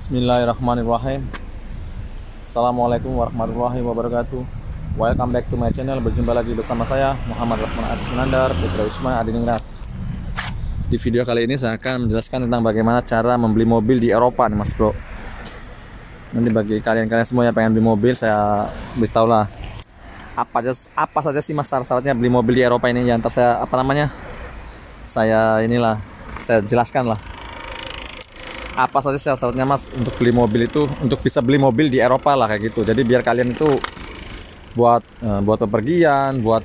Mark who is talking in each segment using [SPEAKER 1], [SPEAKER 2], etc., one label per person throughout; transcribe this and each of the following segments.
[SPEAKER 1] Bismillahirrahmanirrahim. Assalamualaikum warahmatullahi wabarakatuh. Welcome back to my channel. Berjumpa lagi bersama saya Muhammad Rasman Aris Menandar, Putra Usman Adiningrat. Di video kali ini saya akan menjelaskan tentang bagaimana cara membeli mobil di Eropa nih Mas Bro. Nanti bagi kalian-kalian semua yang pengen beli mobil, saya beritahu lah apa saja sih mas syarat-syaratnya beli mobil di Eropa ini. Yang saya saya jelaskan lah apa saja syarat-syaratnya mas untuk beli mobil itu, untuk bisa beli mobil di Eropa lah kayak gitu. Jadi biar kalian itu buat bepergian, buat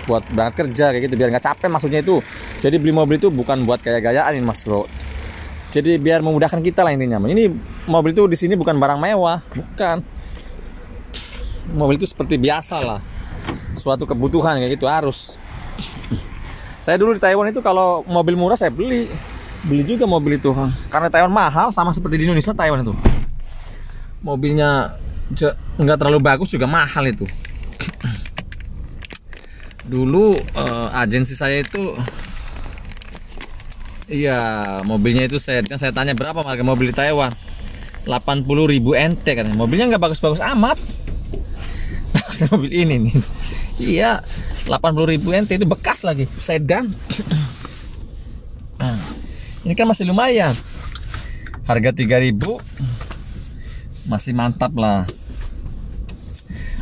[SPEAKER 1] berangkat kerja kayak gitu, biar nggak capek maksudnya itu. Jadi beli mobil itu bukan buat gaya-gayaan mas bro. Jadi biar memudahkan kita lah intinya. Ini mobil itu di sini bukan barang mewah, bukan. Mobil itu seperti biasa lah, suatu kebutuhan kayak gitu harus. Saya dulu di Taiwan itu kalau mobil murah saya beli juga mobil itu, karena Taiwan mahal sama seperti di Indonesia. Taiwan itu mobilnya nggak terlalu bagus juga mahal itu. Dulu agensi saya itu, iya mobilnya itu saya tanya berapa harga mobil di Taiwan, 80.000 NT kan. Mobilnya nggak bagus-bagus amat. Mobil ini nih, iya 80.000 NT itu bekas lagi, sedan. Ini kan masih lumayan, harga 3.000 masih mantap lah.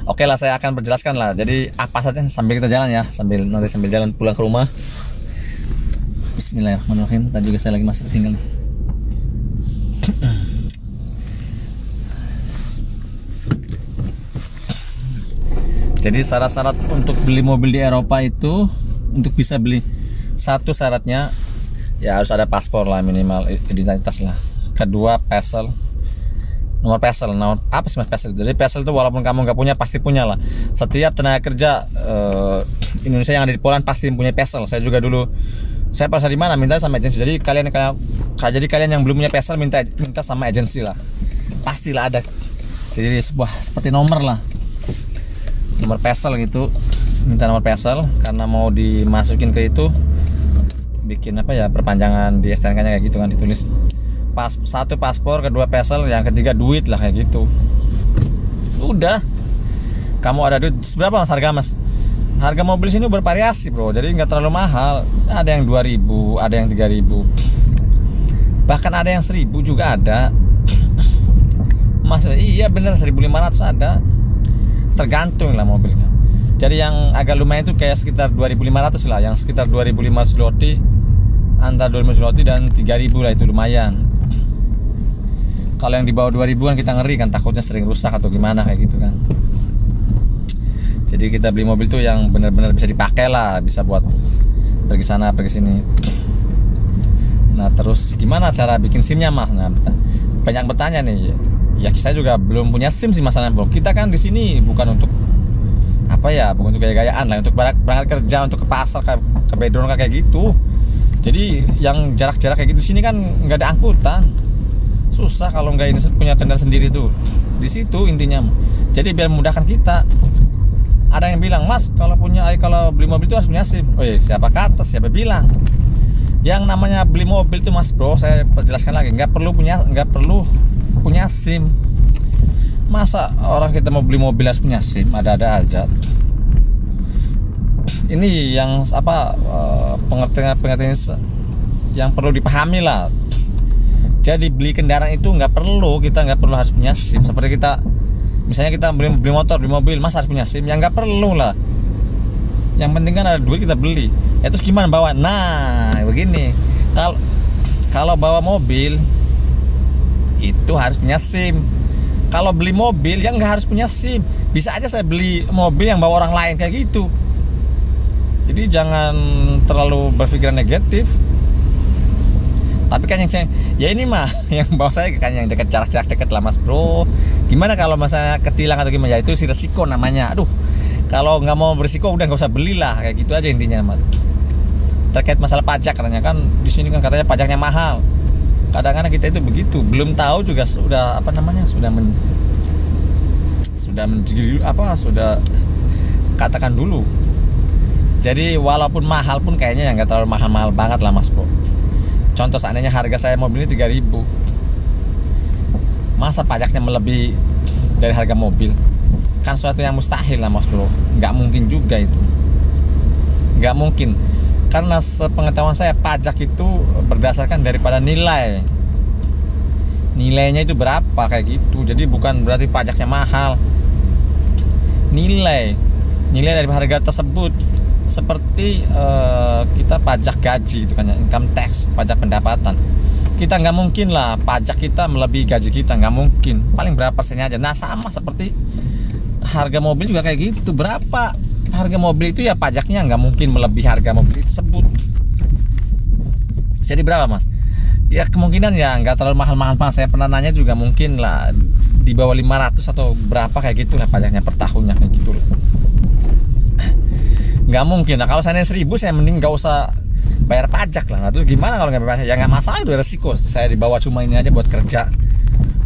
[SPEAKER 1] Oke lah, saya akan berjelaskan lah. Jadi apa saja sambil kita jalan ya, sambil jalan pulang ke rumah. Bismillahirrahmanirrahim. Tadi juga saya lagi masih tinggal. Jadi syarat-syarat untuk beli mobil di Eropa itu, untuk bisa beli, satu syaratnya ya harus ada paspor lah, minimal identitas lah. Kedua nomor PESEL. Apa sih mas PESEL? Jadi PESEL itu walaupun kamu nggak punya pasti punya lah. Setiap tenaga kerja Indonesia yang ada di Poland pasti punya PESEL. Saya juga dulu, saya pasal di mana minta sama agensi. Jadi kalian yang belum punya PESEL minta sama agensi lah, pastilah ada. Jadi seperti nomor lah, nomor PESEL gitu, minta nomor PESEL karena mau dimasukin ke itu, bikin apa ya, perpanjangan di STNK nya kayak gitu kan, ditulis satu paspor, kedua PESEL, yang ketiga duit lah kayak gitu. Udah, kamu ada duit berapa mas harga mas? Harga mobil sini bervariasi bro, jadi nggak terlalu mahal. Ada yang 2.000, ada yang 3.000, bahkan ada yang 1.000 juga ada. Mas iya bener, 1.500 ada, tergantung lah mobilnya. Jadi yang agak lumayan itu kayak sekitar 2.500 lah, yang sekitar 2.500 zloty, antara 2.500 zloty dan 3.000 lah, itu lumayan. Kalau yang di bawah 2.000 kan kita ngeri kan, takutnya sering rusak atau gimana kayak gitu kan. Jadi kita beli mobil tuh yang benar-benar bisa dipakai lah, bisa buat pergi sana pergi sini. Nah terus gimana cara bikin SIM-nya mas? Nah banyak bertanya nih. Ya saya juga belum punya SIM sih masalahnya bro. Kita kan di sini bukan untuk apa ya, bukan untuk gaya-gayaan lah, untuk berangkat kerja, untuk ke pasar, ke bedroom kayak gitu. Jadi yang jarak-jarak kayak gitu sini kan nggak ada angkutan, susah kalau nggak ini punya kendaraan sendiri tuh. Di situ intinya. Jadi biar memudahkan kita. Ada yang bilang mas kalau beli mobil itu harus punya SIM. Oh iya, siapa kata, siapa bilang? Yang namanya beli mobil itu mas bro, saya perjelaskan lagi, nggak perlu punya SIM. Masa orang kita mau beli mobil harus punya SIM? Ada-ada aja. Ini yang pengertian yang perlu dipahami lah. Jadi beli kendaraan itu kita nggak perlu harus punya SIM. Seperti misalnya kita beli motor, beli mobil, masa harus punya SIM? Ya nggak perlu lah. Yang penting kan ada duit kita beli. Ya terus gimana bawa? Nah begini, kalau bawa mobil itu harus punya SIM. Kalau beli mobil yang nggak harus punya SIM. Bisa aja saya beli mobil yang bawa orang lain kayak gitu. Jadi jangan terlalu berpikiran negatif. Tapi kan ya ini mah yang bawa saya kan yang jarak dekat lah mas bro. Gimana kalau masa ketilang atau gimana? Ya itu sih resiko namanya. Aduh, kalau nggak mau berisiko udah nggak usah belilah, kayak gitu aja intinya mas. Terkait masalah pajak katanya kan di sini kan katanya pajaknya mahal. Kadang-kadang kita itu begitu, belum tahu juga sudah katakan dulu. Jadi walaupun mahal pun kayaknya yang nggak terlalu mahal-mahal banget lah mas bro. Contoh seandainya harga saya mobil ini 3.000, Masa pajaknya melebihi dari harga mobil? Kan suatu yang mustahil lah mas bro. Nggak mungkin juga itu, nggak mungkin. Karena sepengetahuan saya pajak itu berdasarkan daripada nilainya itu berapa kayak gitu. Jadi bukan berarti pajaknya mahal. Nilai dari harga tersebut, seperti kita pajak gaji itu kan ya, income tax, pajak pendapatan. Kita nggak mungkin lah pajak kita melebihi gaji kita, nggak mungkin. Paling berapa persennya aja. Nah sama seperti harga mobil juga kayak gitu. Berapa harga mobil itu ya pajaknya nggak mungkin melebihi harga mobil tersebut. Jadi berapa mas? Ya kemungkinan ya nggak terlalu mahal-mahal mas. Saya pernah nanya juga mungkin lah di bawah 500 atau berapa kayak gitu lah pajaknya per tahunnya kayak gitu lah. Nggak mungkin lah. Kalau saya 1.000 saya mending nggak usah bayar pajak lah. Nah, terus gimana kalau nggak bayar pajak? Ya nggak masalah, itu resiko. Saya dibawa cuma ini aja buat kerja,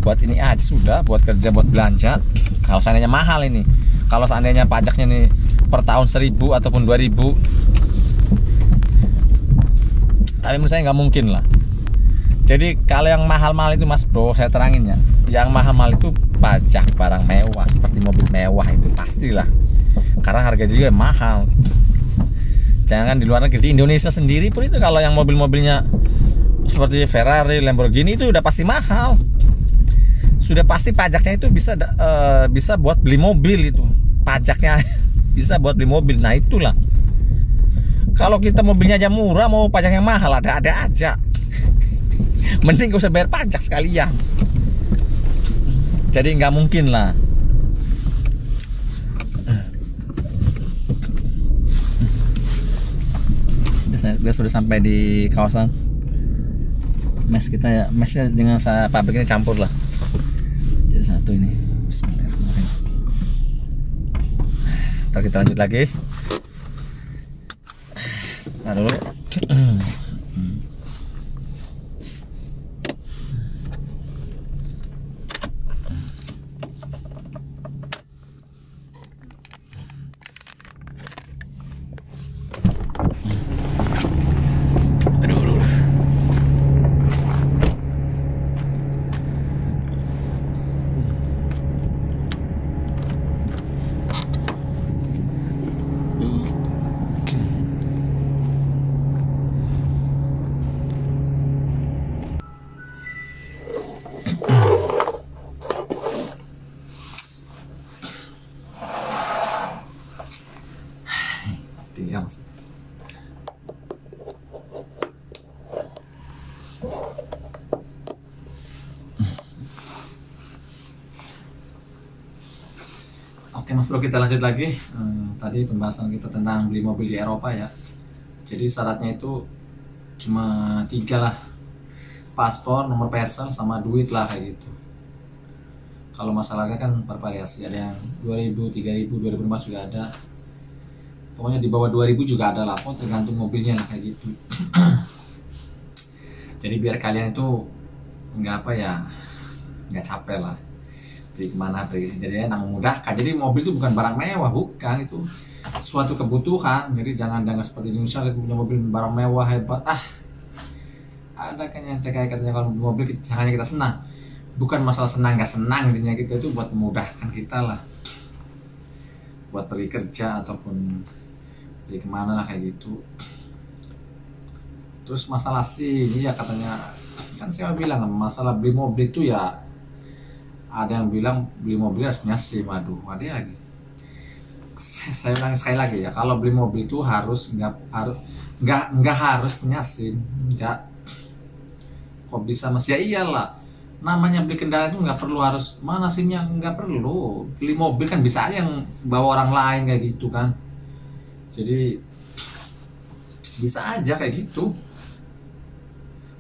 [SPEAKER 1] buat ini aja sudah, buat kerja, buat belanja. Kalau seandainya mahal ini, kalau seandainya pajaknya nih per tahun 1.000 ataupun 2.000, tapi menurut saya nggak mungkin lah. Jadi kalau yang mahal-mahal itu mas bro, saya terangin ya, yang mahal-mahal itu pajak barang mewah seperti mobil mewah itu pastilah, karena harga juga mahal. Jangan di luar negeri, di Indonesia sendiri pun itu kalau yang mobil-mobilnya seperti Ferrari, Lamborghini itu udah pasti mahal. Sudah pasti pajaknya itu bisa buat beli mobil itu. Pajaknya bisa buat beli mobil. Nah itulah. Kalau kita mobilnya aja murah, mau pajak yang mahal ada aja. Mending gak usah bayar pajak sekalian. Jadi nggak mungkin lah. Kita sudah sampai di kawasan mes kita ya. Mesnya dengan pabriknya campur lah. Jadi satu ini. Bismillahirrahmanirrahim. Ntar kita lanjut lagi. Sebentar dulu. Oke mas bro, kita lanjut lagi. Tadi pembahasan kita tentang beli mobil di Eropa ya. Jadi syaratnya itu cuma 3 lah, paspor, nomor PESEL, sama duit lah kayak gitu. Kalau masalahnya kan bervariasi, ada yang 2.000, 3.000, 2.500 juga ada. Pokoknya di bawah 2.000 juga ada lah, tergantung mobilnya lah kayak gitu. Jadi biar kalian itu nggak capek lah. Jadi kemana pergi, jadi enak, memudahkan. Jadi mobil itu bukan barang mewah, bukan, itu suatu kebutuhan. Jadi jangan seperti di Indonesia punya mobil barang mewah hebat, ada kan yang katanya kalau mobil hanya kita senang. Bukan masalah senang nggak senang, intinya kita itu buat memudahkan kita lah, buat pergi kerja ataupun pergi kemana lah kayak gitu. Terus masalah sih ini ya, katanya kan saya bilang masalah beli mobil itu ya, ada yang bilang beli mobil harus punya SIM. Aduh, ada lagi. Saya ulang sekali lagi ya, kalau beli mobil itu nggak harus punya SIM. Nggak, kok bisa mas? Ya iyalah, namanya beli kendaraan itu nggak perlu harus mana SIM-nya, nggak perlu. Beli mobil kan bisa aja yang bawa orang lain kayak gitu kan. Jadi bisa aja kayak gitu.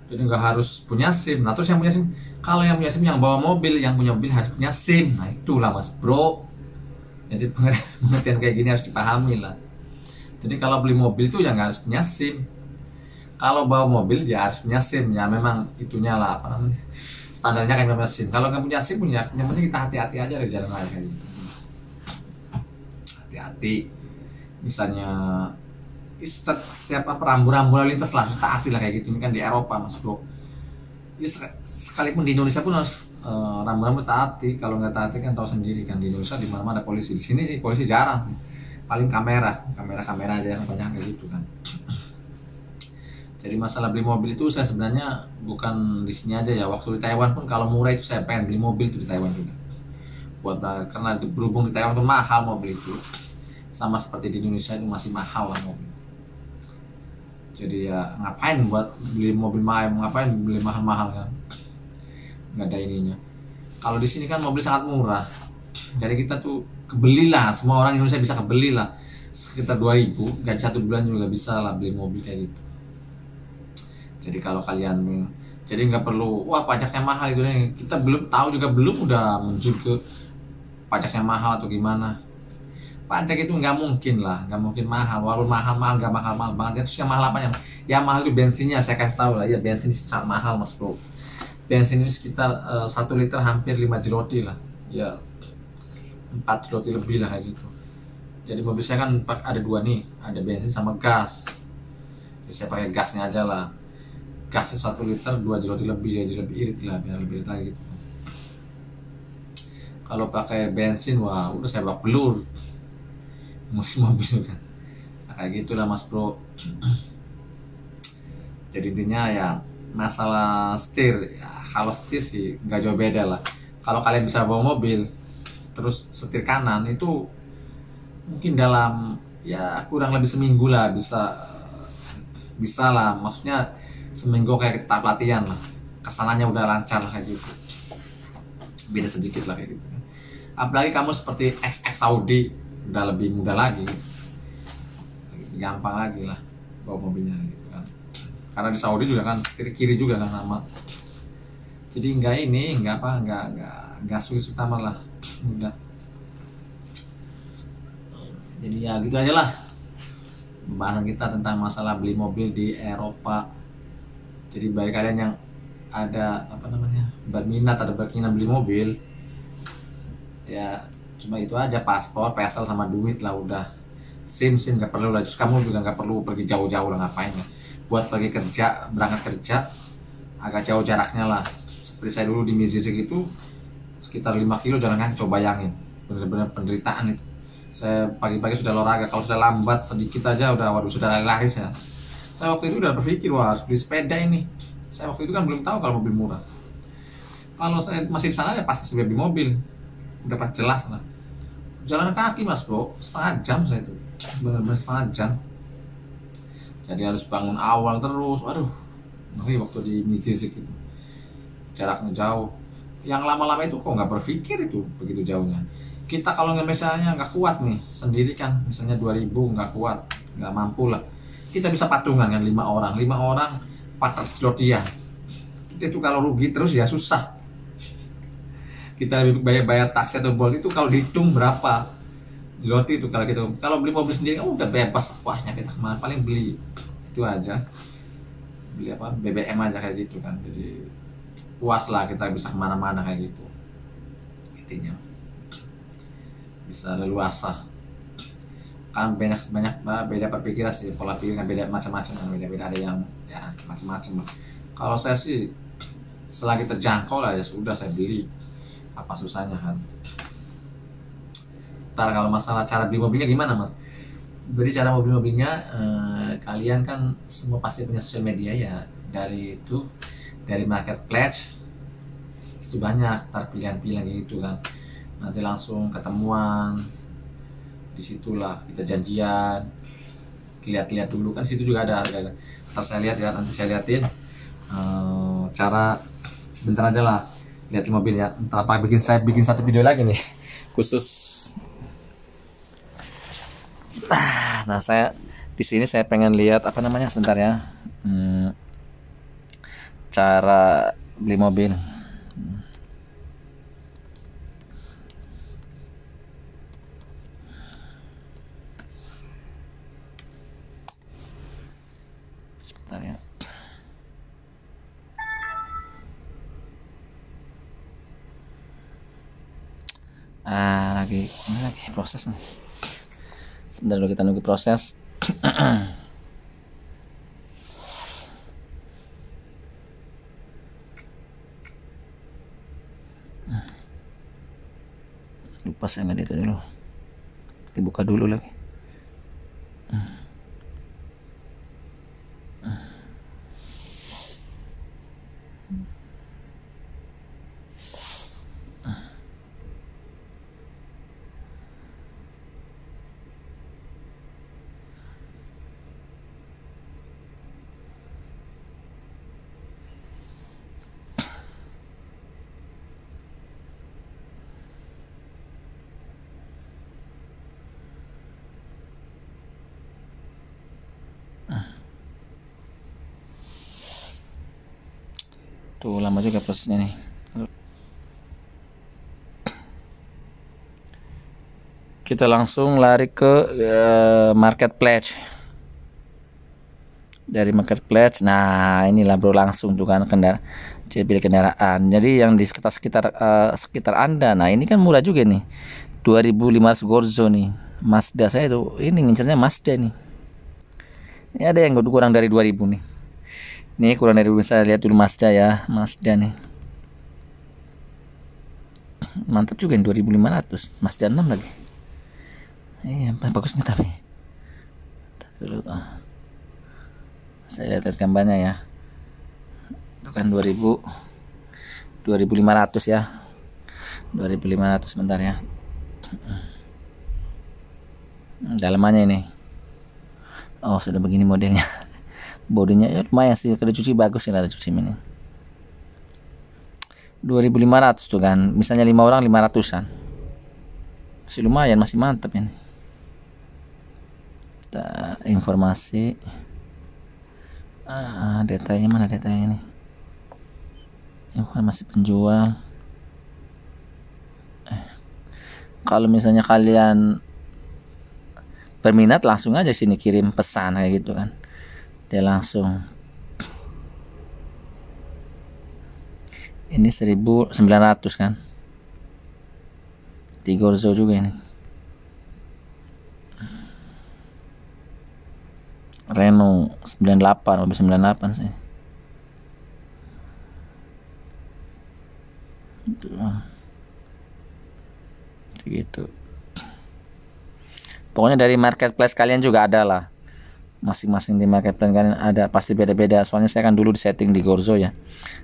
[SPEAKER 1] Jadi nggak harus punya SIM. Nah terus yang punya SIM, kalau yang punya SIM yang bawa mobil, yang punya mobil harus punya SIM. Nah itulah mas bro. Jadi pengertian kayak gini harus dipahami lah. Jadi kalau beli mobil itu ya nggak harus punya SIM. Kalau bawa mobil ya harus punya SIM. Ya memang itunya lah, apa namanya, standarnya kan punya SIM. Kalau nggak punya SIM, yang penting kita hati-hati aja di jalan raya kayak gitu. Hati-hati. Misalnya setiap rambu-rambu lalu lintas lah, harus taati lah kayak gitu. Ini kan di Eropa mas bro. Ya, sekalipun di Indonesia pun harus rambu-rambu taati. Kalau nggak taati kan tahu sendiri kan, di Indonesia di mana ada polisi. Di sini sih polisi jarang sih, paling kamera aja yang banyak kayak gitu kan. Jadi masalah beli mobil itu saya sebenarnya bukan di sini aja ya, waktu di Taiwan pun kalau murah itu saya pengen beli mobil itu di Taiwan juga. Karena berhubung di Taiwan itu mahal mobil itu, sama seperti di Indonesia itu masih mahal lah mobil. Jadi ya ngapain buat beli mobil mahal, ngapain beli mahal-mahal kan, nggak ada ininya. Kalau di sini kan mobil sangat murah, jadi kita tuh kebelilah, semua orang Indonesia bisa kebelilah sekitar 2000, gaji 1 bulan juga bisa lah beli mobil kayak gitu. Jadi kalau kalian jadi nggak perlu wah pajaknya mahal gitu nih, kita belum tahu juga, belum udah menuju ke pajaknya mahal atau gimana. Pajak itu nggak mungkin lah, nggak mungkin mahal, walaupun mahal-mahal nggak mahal-mahal banget. Terus yang mahal apanya? Yang mahal itu bensinnya, saya kasih tahu lah ya, bensin sangat mahal mas bro. Bensin ini sekitar 1 liter hampir 5 zloty lah, ya 4 zloty lebih lah kayak gitu. Jadi mobil saya kan ada 2 nih, ada bensin sama gas. Jadi saya pakai gasnya aja lah. Gasnya 1 liter 2 zloty lebih, jadi lebih irit lah, biar lebih irit lagi gitu. Kalau pakai bensin wah udah saya bak belur musim mobil kan, nah, kayak gitulah mas bro. Jadi intinya ya masalah setir ya, kalau setir sih nggak jauh beda lah. Kalau kalian bisa bawa mobil terus setir kanan itu mungkin dalam ya kurang lebih seminggu lah bisa lah, maksudnya seminggu kayak kita pelatihan lah, kesananya udah lancar lah kayak gitu. Beda sedikit lah kayak gitu. Apalagi kamu seperti XX Saudi udah lebih mudah lagi, gampang lagi lah bawa mobilnya gitu kan. Karena di Saudi juga kan setir kiri juga kan sama. Jadi nggak sulit utama lah, mudah. Jadi ya gitu aja lah pembahasan kita tentang masalah beli mobil di Eropa. Jadi bagi kalian yang ada berminat atau berkeinginan beli mobil, ya cuma itu aja, paspor, PSL sama duit lah udah. SIM nggak perlu lah, justru kamu juga nggak perlu pergi jauh-jauh lah, ngapain ya. Buat pergi kerja, berangkat kerja agak jauh jaraknya lah. Seperti saya dulu di Mizizik itu sekitar 5 kilo jalan kaki, coba bayangin, bener-bener penderitaan itu. Saya pagi-pagi sudah olahraga, kalau sudah lambat sedikit aja udah waduh sudah lari saya. Saya waktu itu udah berpikir wah harus beli sepeda ini. Saya waktu itu kan belum tahu kalau mobil murah. Kalau saya masih di sana ya pasti sudah beli mobil, udah pas jelas lah. Jalan kaki mas bro, setengah jam saya itu, benar-benar setengah jam. Jadi harus bangun awal terus, waduh ngeri waktu di Mizizik itu, jaraknya jauh. Yang lama-lama itu kok nggak berpikir itu begitu jauhnya. Kita kalau misalnya nggak kuat nih sendiri kan, misalnya 2000 nggak kuat, nggak mampu lah, kita bisa patungan kan 5 orang 400 zloty. Kita itu kalau rugi terus ya susah. Kita bayar taksi atau Bolt itu kalau dihitung berapa zloty itu kalau beli mobil sendiri udah bebas puasnya kita kemana, paling beli itu aja, beli BBM aja kayak gitu kan. Jadi puas lah, kita bisa kemana-mana kayak gitu, intinya bisa leluasa kan. Banyak beda perpikiran sih, pola pikirnya beda macam-macam, beda-beda, ada yang ya macam-macam. Kalau saya sih selagi terjangkau lah ya sudah saya beli, apa susahnya kan. Ntar kalau masalah cara beli mobilnya gimana mas? Jadi cara mobilnya kalian kan semua pasti punya sosial media ya, dari marketplace itu banyak, ntar pilihan-pilihan gitu kan. Nanti langsung ketemuan disitulah, kita janjian, lihat-lihat dulu kan, situ juga ada harga. Ntar saya lihat ya, nanti saya liatin cara sebentar aja lah lihat mobil ya. Entah apa saya bikin satu video lagi nih khusus. Nah saya di sini saya pengen lihat sebentar ya, cara beli mobil. Sebentar ya. Lagi proses nih. Sebentar dulu kita nunggu proses. lupa saya nggak itu dulu, dibuka dulu lagi. Tuh lama juga prosesnya nih. Kita langsung lari ke marketplace. Dari marketplace, nah inilah bro, langsung tuh kan pilih kendaraan. Jadi yang di sekitar Anda, nah ini kan murah juga nih, 2.500 Gorzo nih. Mazda saya tuh ini ngincernya Mazda nih. Ini ada yang kurang dari 2.000 nih. Ini kurang dari, saya lihat dulu Mazda ya, Mazda nih. Mantap juga nih, 2.500. Mazda 6 lagi. Iya, bagus nih tapi. Dulu. Saya lihat gambarnya ya. Itu kan 2.500 ya. 2.500 sebentar ya. Dalamannya ini. Oh, sudah begini modelnya. Bodinya ya lumayan sih, kada cuci bagus ya, ada cuci ini. 2.500 tuh kan, misalnya 5 orang 500-an. Masih lumayan, masih mantap ini. Informasi. Detailnya mana detailnya nih? Informasi penjual. Kalau misalnya kalian berminat, langsung aja sini kirim pesan kayak gitu kan. Dia langsung. Ini 1.900 kan. Di Gorzo juga ini. Renault 98 mobil 98 sih. Gitu. Pokoknya dari marketplace kalian juga ada lah. Masing-masing di marketplace kalian ada, pasti beda-beda. Soalnya saya kan dulu di setting di Gorzo ya.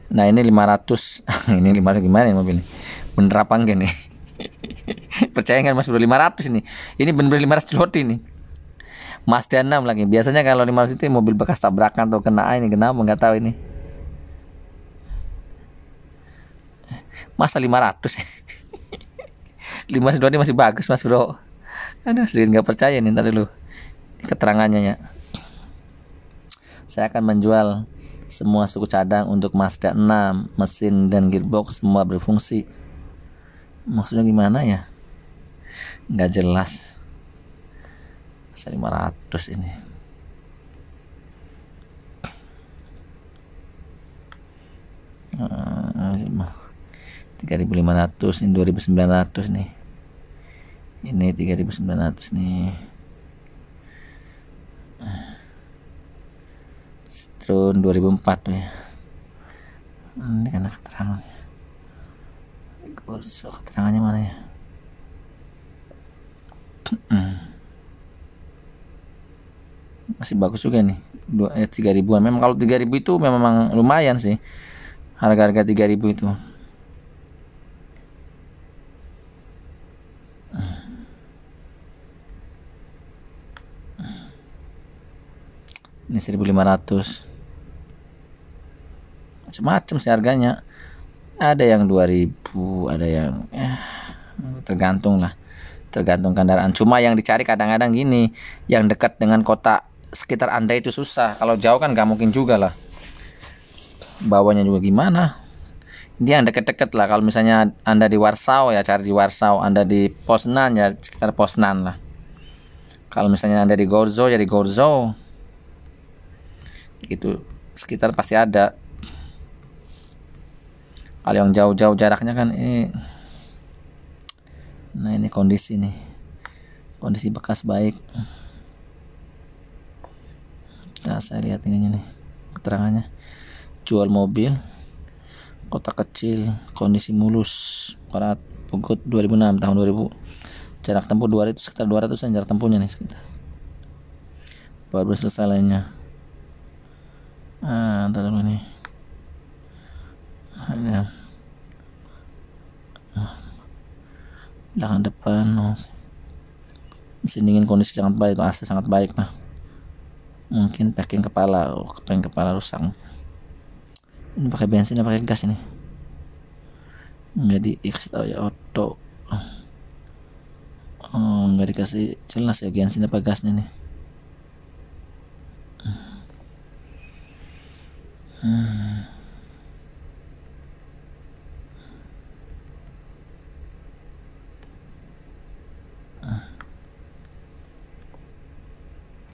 [SPEAKER 1] Nah ini 500. Ini 500 gimana ya mobil ini? Bener apa enggak nih? Percaya nggak mas bro, 500 ini. Ini bener-bener 500 lot ini. Mazda 6 lagi. Biasanya kalau 500 itu mobil bekas tabrakan atau kena ini, kenapa nggak tahu ini. Masa 500? 500 ini masih bagus mas bro. Aduh, sedikit nggak percaya nih, ntar dulu keterangannya ya. Saya akan menjual semua suku cadang untuk Mazda 6, mesin dan gearbox semua berfungsi. Maksudnya gimana ya? Nggak jelas. 500 ini. Uh, 3.500, ini 2.900 nih. Ini 3.900 nih. Citroen 2004 tuh ya. Ini kan keterangannya. Gorzo keterangannya mana ya? Masih bagus juga nih. 3.000-an. Memang kalau 3.000 itu memang lumayan sih. Harga-harga 3.000 itu. Ini 1.500. Macam-macam sih harganya. Ada yang 2.000, ada yang tergantung lah. Tergantung kendaraan. Cuma yang dicari kadang-kadang gini, yang dekat dengan kota sekitar Anda itu susah. Kalau jauh kan nggak mungkin juga lah. Bawanya juga gimana? Ini yang deket-deket lah. Kalau misalnya Anda di Warsaw ya cari di Warsaw. Anda di Poznan ya sekitar Poznan lah. Kalau misalnya Anda di Gorzo ya di Gorzo. Gitu sekitar pasti ada. Kalau yang jauh-jauh jaraknya kan ini. Nah ini kondisi nih. Kondisi bekas baik. Nah saya lihat ininya nih keterangannya. Jual mobil, kota kecil, kondisi mulus, parat. Pugot 2006 tahun 2000. Jarak tempuh 200 sekitar 200-an jarak tempuhnya nih sekitar. Baru selesai lainnya. Ntar dulu nih. Ada belakang depan. Mesin dingin kondisi sangat baik, AC sangat baik lah. Mungkin packing kepala, rusak. Ini pakai bensin atau pakai gas ini? Nggak dikasih tahu ya, auto. Nggak dikasih jelas ya bensin apa gasnya nih.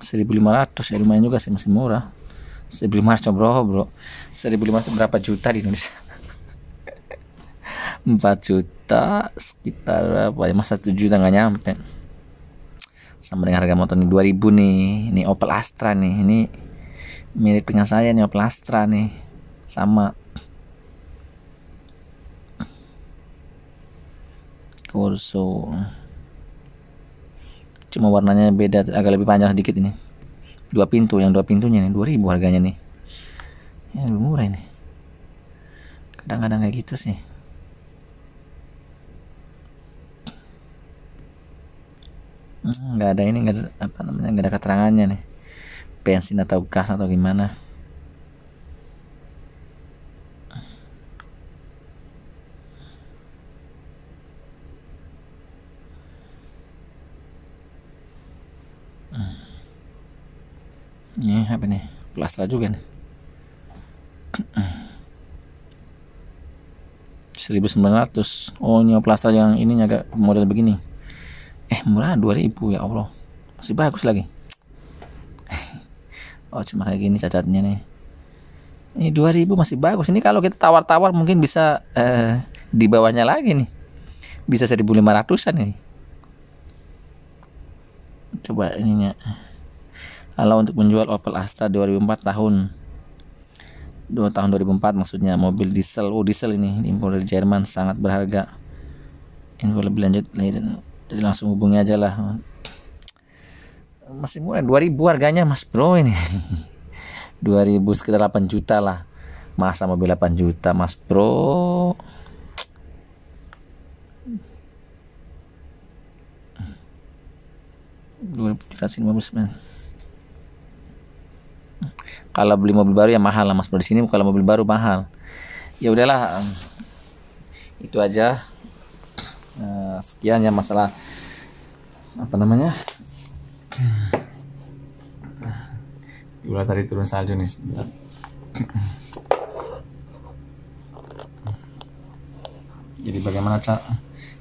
[SPEAKER 1] $1.500 ya, lumayan juga sih, masih murah. 1.500 bro. 1.500 berapa juta di Indonesia? 4 juta sekitar berapa ya, masa 1 juta nggak nyampe. Sama dengan harga motor ini 2000 nih. Ini Opel Astra nih, ini mirip dengan saya nih, Opel Astra nih, sama Corso, cuma warnanya beda, agak lebih panjang sedikit ini. 2 pintu, yang 2 pintunya nih 2000 harganya nih. Ya lebih murah ini. Kadang-kadang kayak gitu sih. Nggak ada ini, nggak ada apa namanya, nggak ada keterangannya nih, bensin atau gas atau gimana. Ini apa nih, plastra juga nih. 1.900. Oh, ini plastra yang ini agak model begini. Murah 2.000 ya Allah, masih bagus lagi. Oh, cuma kayak gini cacatnya nih. Ini 2.000 masih bagus. Ini kalau kita tawar-tawar mungkin bisa di bawahnya lagi nih, bisa 1.500-an ini. Coba ininya. Kalau untuk menjual Opel Astra 2004 tahun 2004 maksudnya, mobil diesel. Diesel ini impor dari Jerman, sangat berharga. Info lebih lanjut jadi langsung hubungi aja lah. Masih murah, 2.000 harganya mas bro ini. 2.000 sekitar 8 juta lah. Masa mobil 8 juta mas bro? Kalau beli mobil baru ya mahal lah mas bro. Di sini kalau mobil baru mahal. Ya udahlah, itu aja. Sekian ya masalah apa namanya. Udah tadi turun salju nih sebentar. Jadi bagaimana cara?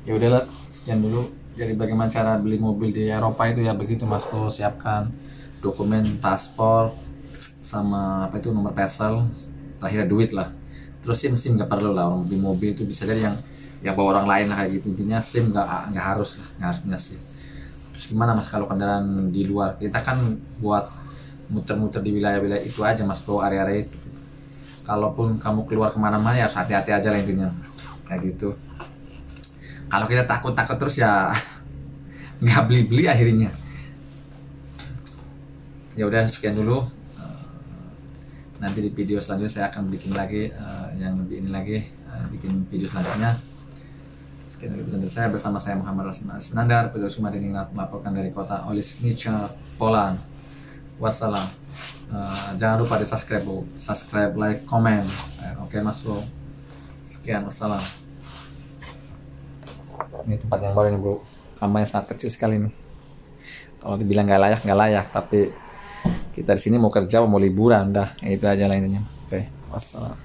[SPEAKER 1] Ya udahlah, sekian dulu. Jadi bagaimana cara beli mobil di Eropa itu ya begitu mas bro. Siapkan dokumen paspor sama apa itu, nomor pesel, terakhir duit lah. Terus SIM nggak perlu lah, orang beli mobil itu bisa jadi yang bawa orang lain lah kayak gitu. Intinya SIM nggak harus punya SIM. Terus gimana mas kalau kendaraan di luar? Kita kan buat muter-muter di wilayah-wilayah itu aja mas bro, area-area itu. Kalaupun kamu keluar kemana-mana ya harus hati-hati aja lah intinya kayak gitu. Kalau kita takut-takut terus ya nggak beli-beli akhirnya. Ya udah, sekian dulu. Nanti di video selanjutnya saya akan bikin lagi yang lebih ini lagi, bikin video selanjutnya. Sekian dulu dari saya, bersama saya Muhammad Rasim Sinandar, Pedro Sumadiningrat, melaporkan dari kota Olesnica, Poland. Wassalam. Jangan lupa di subscribe, like, komen. Oke mas bro. Sekian, wassalam. Ini tempat yang baru nih bro. Kamarnya sangat kecil sekali nih. Kalau dibilang nggak layak, tapi kita di sini mau kerja mau liburan dah. Itu aja lah intinya. Oke, wassalam.